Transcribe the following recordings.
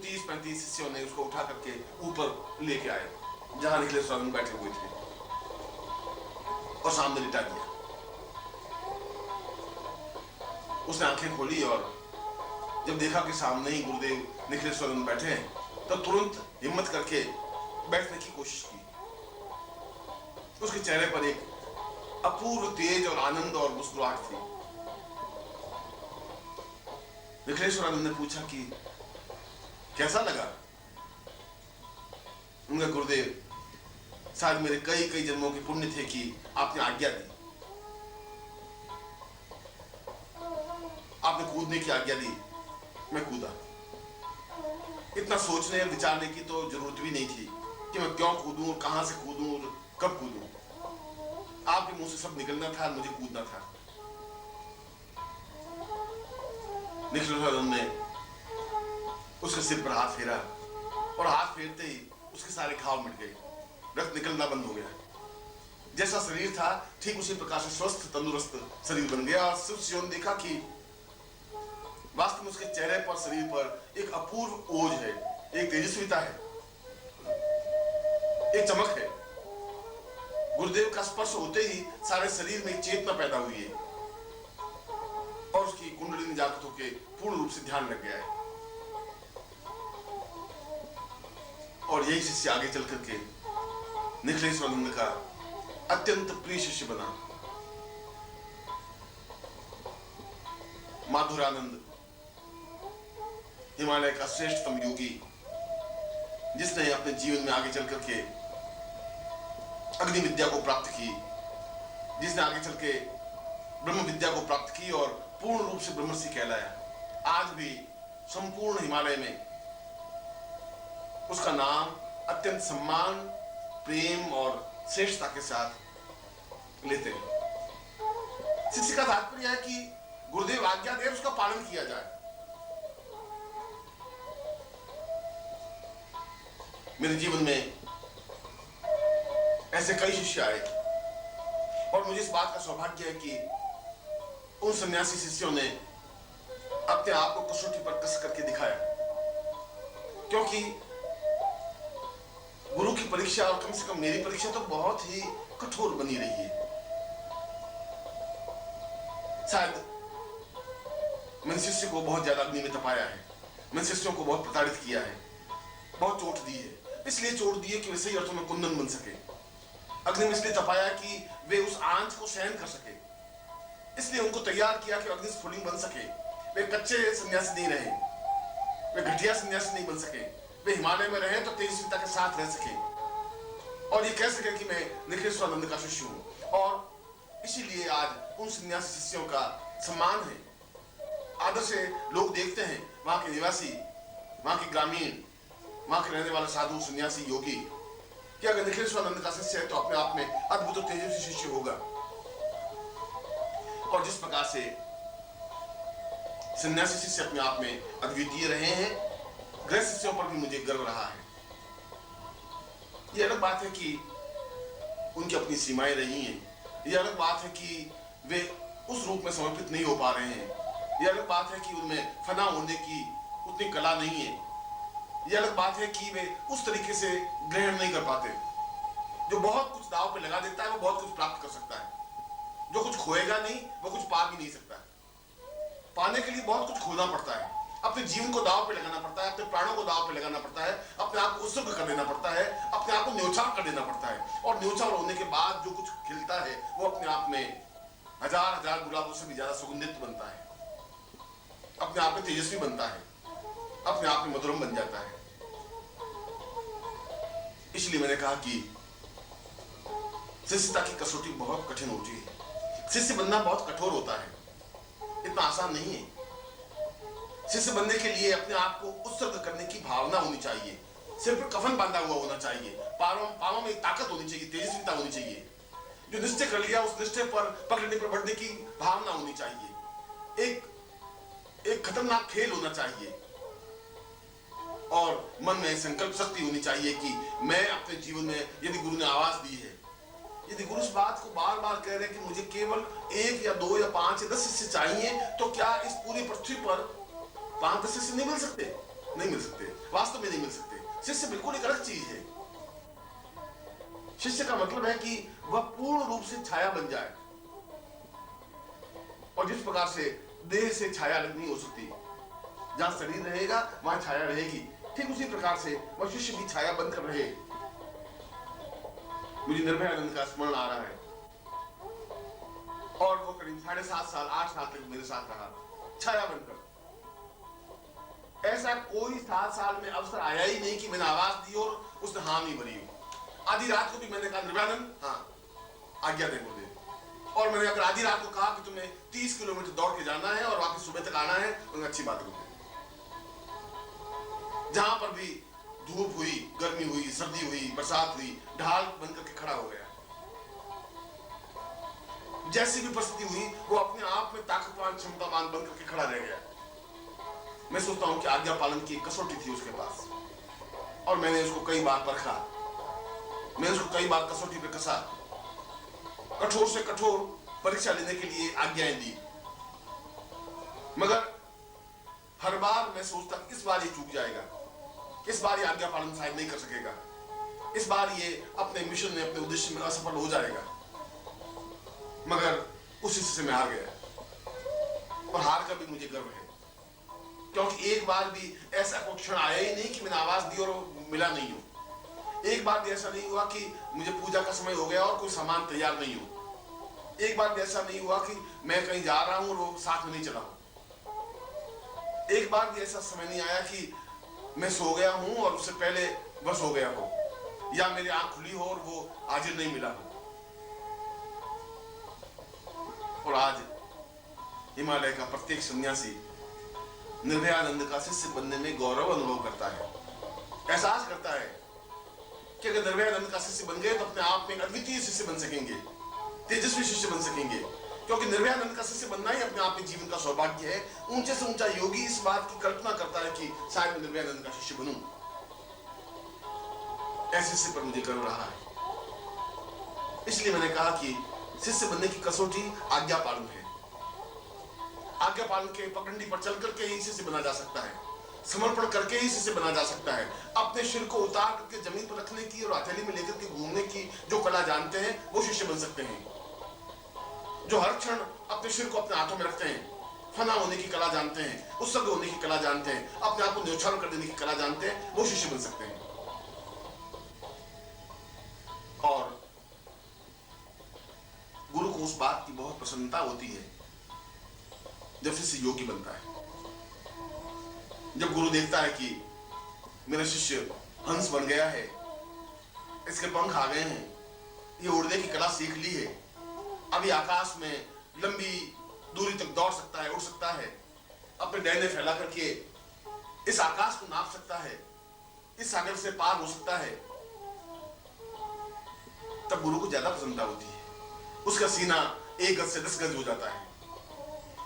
30-35 शिष्यों ने उसको उठा करके ऊपर लेके आए जहां निखिलेश्वरानंद बैठे हुए थे और सामने लिटा दिया। उसने आंखें खोली और जब देखा कि सामने ही गुरुदेव निखिलेश्वरानंद बैठे हैं तो तुरंत हिम्मत करके बैठने की कोशिश की। उसके चेहरे पर एक अपूर्व तेज और आनंद और मुस्कुराहट थी। निखिलेश्वरानंद ने पूछा कि कैसा लगा? उनका गुरुदेव, शायद मेरे कई कई जन्मों के पुण्य थे कि आपने आज्ञा दी, आपने कूदने की आज्ञा दी, मैं कूदा। इतना सोचने और विचारने की तो जरूरत भी नहीं थी कि मैं क्यों कूदूं, कहां से कूदूं, कब कूदूं। आपके मुंह से सब निकलना था, मुझे कूदना था। निखिलेश्वरानंद ने उसके सिर पर हाथ फेरा और हाथ फेरते ही उसके सारे घाव मिट गए, रक्त निकलना बंद हो गया। जैसा शरीर था ठीक उसी प्रकार से स्वस्थ तंदुरुस्त शरीर बन गया। और शिष्यों ने देखा कि वास्तव में उसके चेहरे पर, शरीर पर एक अपूर्व ओज है, एक तेजस्विता है, एक चमक है। गुरुदेव का स्पर्श होते ही सारे शरीर में एक चेतना पैदा हुई है और उसकी कुंडली जागृत होकर पूर्ण रूप से ध्यान लग गया है। और यही शिष्य आगे चल करके निखिलेश्वरानंद का अत्यंत प्रिय शिष्य बना। माधुरानंद हिमालय का श्रेष्ठतम योगी, जिसने अपने जीवन में आगे चल करके अग्नि विद्या को प्राप्त की, जिसने आगे चल के ब्रह्म विद्या को प्राप्त की और पूर्ण रूप से ब्रह्मर्षि कहलाया। आज भी संपूर्ण हिमालय में उसका नाम अत्यंत सम्मान, प्रेम और श्रेष्ठता के साथ लेते हैं। शिष्य का तात्पर्य है कि गुरुदेव आज्ञा दे, उसका पालन किया जाए। मेरे जीवन में ऐसे कई शिष्य आए और मुझे इस बात का सौभाग्य है कि उन सन्यासी शिष्यों ने अपने आप को कसौटी पर कस करके दिखाया। क्योंकि गुरु की परीक्षा, और कम से कम मेरी परीक्षा तो बहुत ही कठोर बनी रही है। शायद मैंने शिष्य को बहुत ज्यादा अग्नि में तपाया है, मैंने शिष्यों को बहुत प्रताड़ित किया है, बहुत चोट दी है। इसलिए चोट दी है कि वे सही अर्थों में कुंदन बन सके। अग्नि में इसलिए तपाया कि वे उस आंच को सहन कर सके, इसलिए उनको तैयार किया कि अग्नि स्फुलिंग बन सके। वे कच्चे सन्यासी नहीं रहे, वे घटिया सन्यासी नहीं बन सके, वे हिमालय में रहे तो तेजस्विता के साथ रह सके और ये कह सके कि मैं निखिलेश्वरानंद का शिष्य हूं। और इसीलिए आज उन सन्यासी शिष्यों का सम्मान है, आदर से लोग देखते हैं। वहां के निवासी, वहां के ग्रामीण, वहां के रहने वाला साधु, सन्यासी, योगी कि अगर निखिलेश्वरानंद का शिष्य है तो अपने आप में अद्भुत और तेजस्वी शिष्य होगा। और जिस प्रकार से सन्यासी शिष्य अपने आप में अद्वितीय रहे हैं, गृह शिष्यों पर भी मुझे गर्व रहा है। यह अलग बात है कि उनकी अपनी सीमाएं रही हैं, यह अलग बात है कि वे उस रूप में समर्पित नहीं हो पा रहे हैं, यह अलग बात है कि उनमें फना होने की उतनी कला नहीं है, यह अलग बात है कि वे उस तरीके से ग्रहण नहीं कर पाते। जो बहुत कुछ दांव पे लगा देता है वो बहुत कुछ प्राप्त कर सकता है, जो कुछ खोएगा नहीं वो कुछ पा भी नहीं सकता। पाने के लिए बहुत कुछ खोना पड़ता है, अपने जीवन को दांव पे लगाना पड़ता है, अपने प्राणों को दांव पे लगाना पड़ता है, अपने आप को उत्सर्ग कर देना पड़ता है, अपने आप को न्योछावर कर देना पड़ता है। और न्योछावर होने के बाद जो कुछ खिलता है वो अपने आप में हजार हजार गुलाबों से भी ज्यादा सुगंधित बनता है, अपने आप में तेजस्वी बनता है, अपने आप में मधुरम बन जाता है। इसलिए मैंने कहा कि शिष्यता की कसौटी बहुत कठिन होती है। शिष्य बनना बहुत कठोर होता है, इतना आसान नहीं है। शिष्य बनने के लिए अपने आप को उत्सर्ग करने की भावना होनी चाहिए, सिर पर कफन बांधा हुआ होना चाहिए, पांवों में ताकत होनी चाहिए, तेजस्विता होनी चाहिए। जो निश्चय कर लिया उस निश्चय पर पकड़ने पर बढ़ने की भावना होनी चाहिए। एक खतरनाक खेल होना चाहिए और मन में संकल्प शक्ति होनी चाहिए कि मैं अपने जीवन में, यदि गुरु ने आवाज दी है, यदि गुरु इस बात को बार बार कह रहे हैं कि मुझे केवल 1 या 2 या 5 या 10 शिष्य चाहिए, तो क्या इस पूरी पृथ्वी पर 5-10 शिष्य नहीं मिल सकते? नहीं मिल सकते, वास्तव में नहीं मिल सकते। शिष्य बिल्कुल एक अलग चीज है। शिष्य का मतलब है कि वह पूर्ण रूप से छाया बन जाए, और जिस प्रकार से देह से छाया अलग नहीं हो सकती, जहां शरीर रहेगा वहां छाया रहेगी, ठीक उसी प्रकार से वह शिष्य भी छाया बनकर रहे। मुझे निर्भयानंद का स्मरण आ रहा है, और वो करीब 7.5 साल 8 साल तक मेरे साथ रहा छाया बनकर। ऐसा कोई 7 साल में अवसर आया ही नहीं कि मैंने आवाज दी और उसने हाँ नहीं भरी हो। आधी रात को भी मैंने कहा निर्भयानंद हाँ आज्ञा दे मुझे, और मैंने अगर आधी रात को कहा कि तुम्हें 30 किलोमीटर दौड़ के जाना है और वापस सुबह तक आना है, तो अच्छी बात है। जहां पर भी धूप हुई, गर्मी हुई, सर्दी हुई, बरसात हुई, ढाल बनकर के खड़ा हो गया। जैसी भी परिस्थिति हुई वो अपने आप में ताकतवान क्षमतावान बनकर के खड़ा रह गया। मैं सोचता हूं कि आज्ञा पालन की कसौटी थी उसके पास, और मैंने उसको कई बार परखा, मैंने उसको कई बार कसौटी पे कसा, कठोर से कठोर परीक्षा लेने के लिए आज्ञाएं दी, मगर हर बार मैं सोचता इस बार ये चूक जाएगा, इस बार ये आज्ञा पालन शायद नहीं कर सकेगा, इस बार ये अपने मिशन में, अपने उद्देश्य में असफल हो जाएगा। मगर उस हिस्से से मैं हार गया, और हार का भी मुझे गर्व है, क्योंकि एक बार भी ऐसा कोई क्षण आया ही नहीं कि मैंने आवाज दी और मिला नहीं हो। एक बार भी ऐसा नहीं हुआ कि मुझे पूजा का समय हो गया और कोई सामान तैयार नहीं हो। एक बार भी ऐसा नहीं हुआ कि मैं कहीं जा रहा हूं और वो साथ में नहीं चला हो। एक बार भी ऐसा समय नहीं आया कि मैं सो गया हूं और उससे पहले वह सो गया हो, या मेरी आंख खुली हो और वो हाजिर नहीं मिला हो। और आज हिमालय का प्रत्येक सन्यासी निर्भयानंद का शिष्य बनने में गौरव अनुभव करता है, एहसास करता है कि अगर निर्भयानंद का शिष्य बन गए तो अपने आप में एक अद्वितीय शिष्य बन सकेंगे, तेजस्वी शिष्य बन सकेंगे। क्योंकि निर्भयानंद का शिष्य बनना ही अपने आप में जीवन का सौभाग्य है। ऊंचे से ऊंचा योगी इस बात की कल्पना करता है कि शायद मैं निर्भयानंद का शिष्य बनूं। ऐसे शिष्य पर मुझे गर्व रहा है। इसलिए मैंने कहा कि शिष्य बनने की कसौटी आज्ञा पालन है। आज्ञा पालन के पगडंडी पर चल करके ही शिष्य बना जा सकता है, समर्पण करके ही शिष्य बना जा सकता है। अपने सिर को उतार करके जमीन पर रखने की और हथेली में लेकर के घूमने की जो कला जानते हैं वो शिष्य बन सकते हैं। जो हर क्षण अपने सिर को अपने हाथों में रखते हैं, फना होने की कला जानते हैं, उत्सर्ग होने की कला जानते हैं, अपने आप को न्यौछावर कर देने की कला जानते हैं, वो शिष्य बन सकते हैं। और गुरु को उस बात की बहुत प्रसन्नता होती है जब शिष्य योगी बनता है। जब गुरु देखता है कि मेरा शिष्य हंस बन गया है, इसके पंख आ गए हैं, ये उड़ने की कला सीख ली है, अभी आकाश में लंबी दूरी तक दौड़ सकता है, उड़ सकता है, अपने डंडे फैला करके इस आकाश को नाप सकता है, इस सागर से पार हो सकता है, तब गुरु को ज्यादा प्रसन्नता होती है। उसका सीना 1 गज से 10 गज हो जाता है,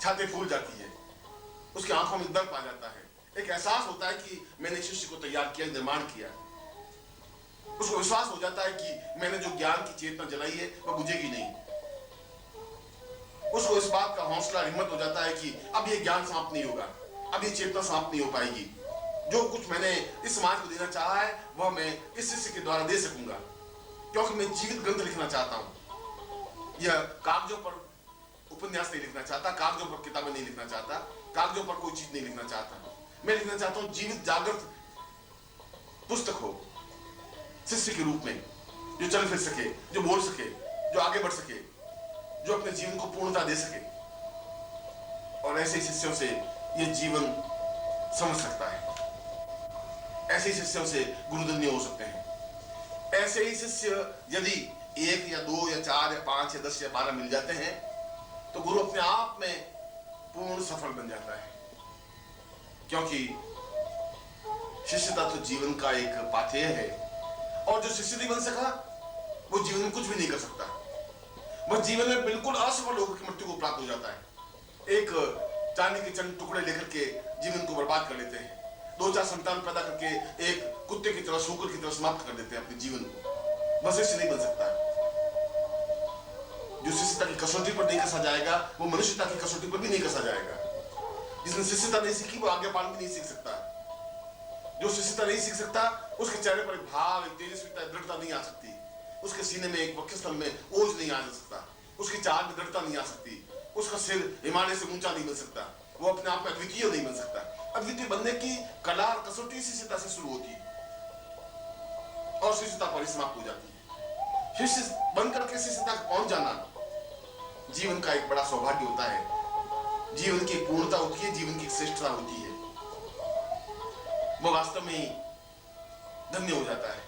छाती फूल जाती है, उसकी आंखों में दर्द आ जाता है। एक एहसास होता है कि मैंने शिष्य को तैयार किया, निर्माण किया। उसको विश्वास हो जाता है कि मैंने जो ज्ञान की चेतना जलाई है वह बुझेगी नहीं। उसको इस बात का हौसला, हिम्मत हो जाता है कि अब ये ज्ञान समाप्त नहीं होगा, अब ये चेतना समाप्त नहीं हो पाएगी। जो कुछ मैंने इस समाज को देना चाहा है वह मैं इस शिष्य के द्वारा दे सकूंगा, क्योंकि मैं जीवित ग्रंथ लिखना चाहता हूं। यह कागजों पर उपन्यास नहीं लिखना चाहता, कागजों पर किताबें नहीं लिखना चाहता, कागजों पर कोई चीज नहीं लिखना चाहता। मैं लिखना चाहता हूं जीवित जागृत पुस्तक हो, शिष्य के रूप में, जो चल फिर सके, जो बोल सके, जो आगे बढ़ सके, जो अपने जीवन को पूर्णता दे सके। और ऐसे शिष्यों से यह जीवन समझ सकता है। ऐसे शिष्यों से गुरुधन्य हो सकते हैं। ऐसे ही शिष्य यदि 1 या 2 या 4 या 5 या 10 या 12 मिल जाते हैं तो गुरु अपने आप में पूर्ण सफल बन जाता है। क्योंकि शिष्यता तो जीवन का एक पाथेय है, और जो शिष्य नहीं बन सका वो जीवन में कुछ भी नहीं कर सकता। वह जीवन में बिल्कुल असफल होकर के मृत्यु को प्राप्त हो जाता है। एक चांदी के चंद टुकड़े लेकर के जीवन को बर्बाद कर लेते हैं, 2-4 संतान पैदा करके एक कुत्ते की तरह, सूकर की तरह समाप्त कर देते हैं अपने जीवन को। वह शिष्य नहीं बन सकता। जो शिष्यता की कसौटी पर नहीं कसा जाएगा वो मनुष्यता की कसौटी पर भी नहीं कसा जाएगा। जिसने शिष्यता नहीं सीखी वो आज्ञा पालन भी नहीं सीख सकता। जो शिष्यता नहीं सीख सकता, उसके चेहरे पर एक भाव, एक तेजस्विता, दृढ़ता नहीं आ सकती। उसके सीने में, एक वक्षस्थल में ओज नहीं आ सकता। उसकी चाल में दृढ़ता नहीं आ सकती। उसका सिर हिमालय से ऊंचा नहीं बन सकता। वो अपने आप में अद्वितीय नहीं बन सकता। अद्वितीय बनने की कला और कसौटी शिष्यता से शुरू होती है और शिष्यता पर समाप्त हो जाती है। शिष्य बनकर के शिष्यता तक पहुंच जाना जीवन का एक बड़ा सौभाग्य होता है। जीवन की पूर्णता होती है, जीवन की श्रेष्ठता होती है। वो वास्तव में ही धन्य हो जाता है,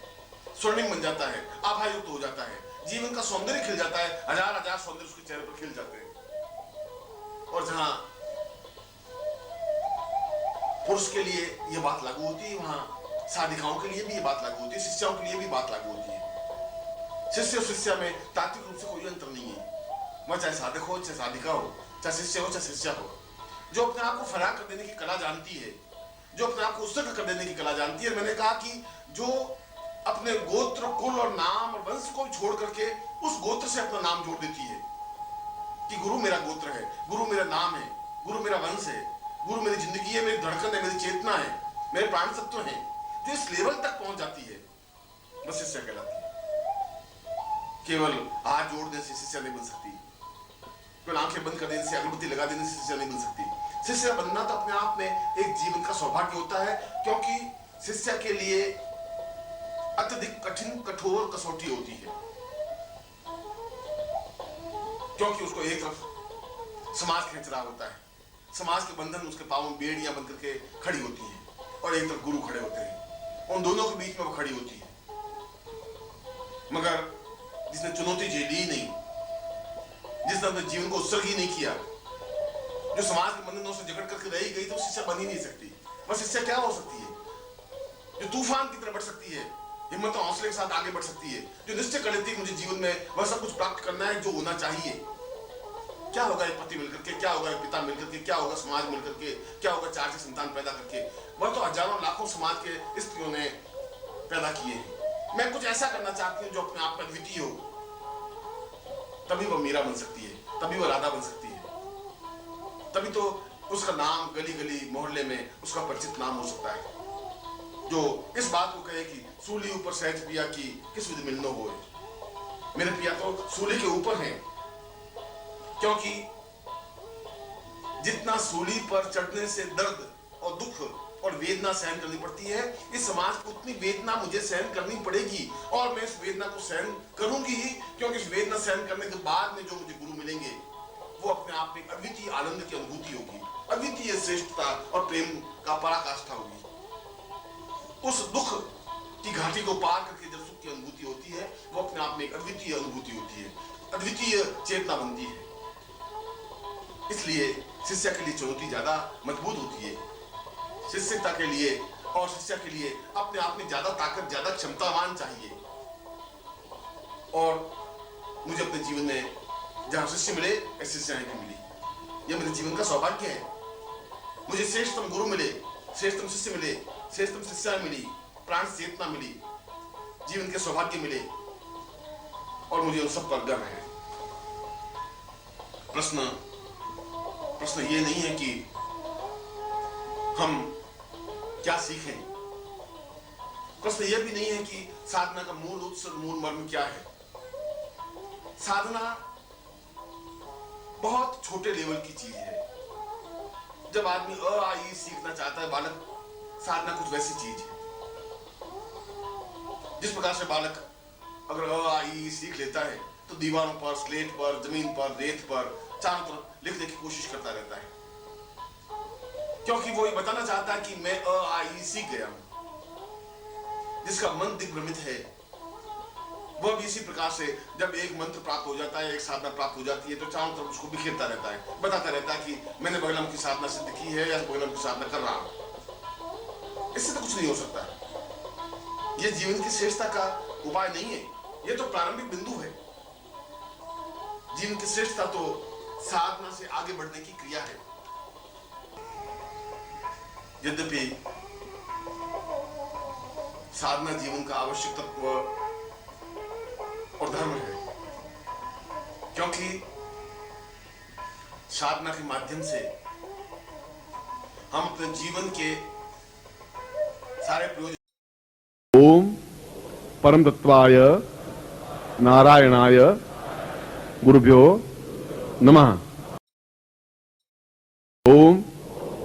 स्वर्णिम बन जाता है, आभायुक्त हो जाता है। जीवन का सौंदर्य खिल जाता है, हजार हजार सौंदर्य उसके चेहरे पर खिल जाते हैं। और जहां पुरुष के लिए यह बात लागू होती है, वहां साधिकाओं के लिए भी यह बात लागू होती है, शिष्याओं के लिए भी बात लागू होती है। शिष्य और शिष्या में तात्विक रूप से कोई अंतर नहीं है। वह चाहे साधक हो, चाहे साधिका हो, चाहे शिष्य हो, चाहे शिष्या हो। जो अपने आप को फरार कर देने की कला जानती है, जो अपने आप को उत्सर्ग कर देने की कला जानती है। मैंने कहा कि जो अपने गोत्र, कुल और नाम और वंश को छोड़ करके उस गोत्र से अपना नाम जोड़ देती है कि गुरु मेरा गोत्र है, गुरु मेरा नाम है, गुरु मेरा वंश है, गुरु मेरी जिंदगी है, मेरी धड़कन है, मेरी चेतना है, मेरे प्राण तत्व हैं। जो इस लेवल तक पहुंच जाती है, बस शिष्या कहलाती है। केवल हाथ जोड़ देने से शिष्या नहीं बन सकती, केवल आंखें बंद कर देने से, अगरबत्ती लगा देने से शिष्या नहीं बन सकती। शिष्य बनना तो अपने आप में एक जीवन का सौभाग्य होता है, क्योंकि शिष्य के लिए अत्यधिक कठिन, कठोर कसौटी होती है। क्योंकि उसको एक तरफ समाज खींच रहा होता है, समाज के बंधन उसके पांव में बेड़ियां बन करके खड़ी होती हैं, और एक तरफ गुरु खड़े होते हैं। उन दोनों के बीच में वो खड़ी होती है। मगर जिसने चुनौती झेली ही नहीं, जिसने अपने जीवन को उत्सर्ग ही नहीं किया, जो समाज के बंधनों से जकड़ करके रही गई, तो शिष्या बन ही नहीं सकती। बस शिष्या क्या हो सकती है? जो तूफान की तरह बढ़ सकती है, हिम्मत और हौसले के साथ आगे बढ़ सकती है, जो निश्चय कर लेती है मुझे जीवन में वह सब कुछ प्राप्त करना है जो होना चाहिए। क्या होगा एक पति मिलकर के, क्या होगा एक पिता मिलकर के, क्या होगा समाज मिलकर के, क्या होगा 4 से संतान पैदा करके। वह तो हजारों लाखों समाज के स्त्रियों ने पैदा किए हैं। मैं कुछ ऐसा करना चाहती हूँ जो अपने आप में अद्वितीय हो, तभी वह मीरा बन सकती है, तभी वह राधा बन सकती है, तभी तो उसका नाम गली गली मोहल्ले में उसका परिचित नाम हो सकता है। जो इस बात को कहे कि सूली ऊपर सहज पिया की किस विधि मिलनो होए। मेरे पिया तो सूली के ऊपर हैं, क्योंकि जितना सूली पर चढ़ने से दर्द और दुख और वेदना सहन करनी पड़ती है, इस समाज को उतनी वेदना मुझे सहन करनी पड़ेगी, और मैं इस वेदना को सहन करूंगी ही, क्योंकि इस वेदना सहन करने के बाद में जो मुझे गुरु मिलेंगे वो अपने आप में अद्वितीय आनंद की अनुभूति होगी, अद्वितीय श्रेष्ठता और प्रेम का पराकाष्ठा होगी। उस दुख की घाटी को पार करके जब सुख की अनुभूति होती है, वो अपने आप में एक अद्वितीय अनुभूति होती है, अद्वितीय चेतना बनती है। इसलिए शिष्य के लिए चुनौती ज्यादा मजबूत होती है। शिष्यता के लिए और शिष्य के लिए अपने आप में ज्यादा ताकत, ज्यादा क्षमतावान चाहिए। और मुझे अपने जीवन में जहां शिष्य मिले, ऐसे शिष्याएं भी मिली। यह मेरे जीवन का सौभाग्य है। मुझे श्रेष्ठतम गुरु मिले, श्रेष्ठतम शिष्य मिले, श्रेष्ठतम शिष्या मिली, प्राण चेतना मिली, जीवन के सौभाग्य मिले, और मुझे उन सब पर गर्व है। प्रश्न ये नहीं है कि हम क्या सीखें, प्रश्न यह भी नहीं है कि साधना का मूल उत्सव, मूल मर्म क्या है। साधना बहुत छोटे लेवल की चीज है। जब आदमी अ आ ई सीखना चाहता है, बालक, साधना कुछ वैसी चीज है जिस प्रकार से बालक अगर अ आ ई सीख लेता है तो दीवारों पर, स्लेट पर, जमीन पर, रेत पर, चारों तरफ लिखने की कोशिश करता रहता है, क्योंकि वो ये बताना चाहता है कि मैं अ आ ई सीख गया हूं। जिसका मन दिग्भ्रमित है, वह भी इसी प्रकार से जब एक मंत्र प्राप्त हो जाता है, एक साधना प्राप्त हो जाती है, तो चारों तरफ उसको बिखेरता रहता है, बताता रहता है कि मैंने बगलम की साधना सिद्ध की है या बगलम की साधना कर रहा हूं। इससे तो कुछ नहीं हो सकता। यह जीवन की श्रेष्ठता का उपाय नहीं है, यह तो प्रारंभिक बिंदु है। जीवन की श्रेष्ठता तो साधना से आगे बढ़ने की क्रिया है। यद्यपि साधना जीवन का आवश्यक तत्व और धर्म है, क्योंकि साधना के माध्यम से हम अपने जीवन के सारे प्रयोजन। ओम परम तत्वाय नारायणाय गुरुभ्यो नमः। ओम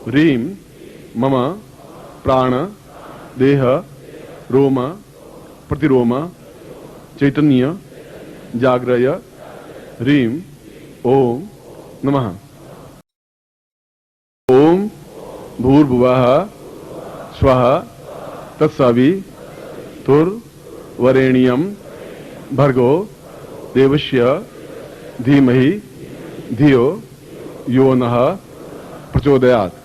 ह्रीं मम प्राण देह रोम प्रतिरोम चैतन्य जाग्रय ह्रीं ओम नमः। ओम भूर्भुवः स्वः तत्सवितुर्वरेण्यं भर्गो देवस्य धीमहि धियो यो नः प्रचोदयात्।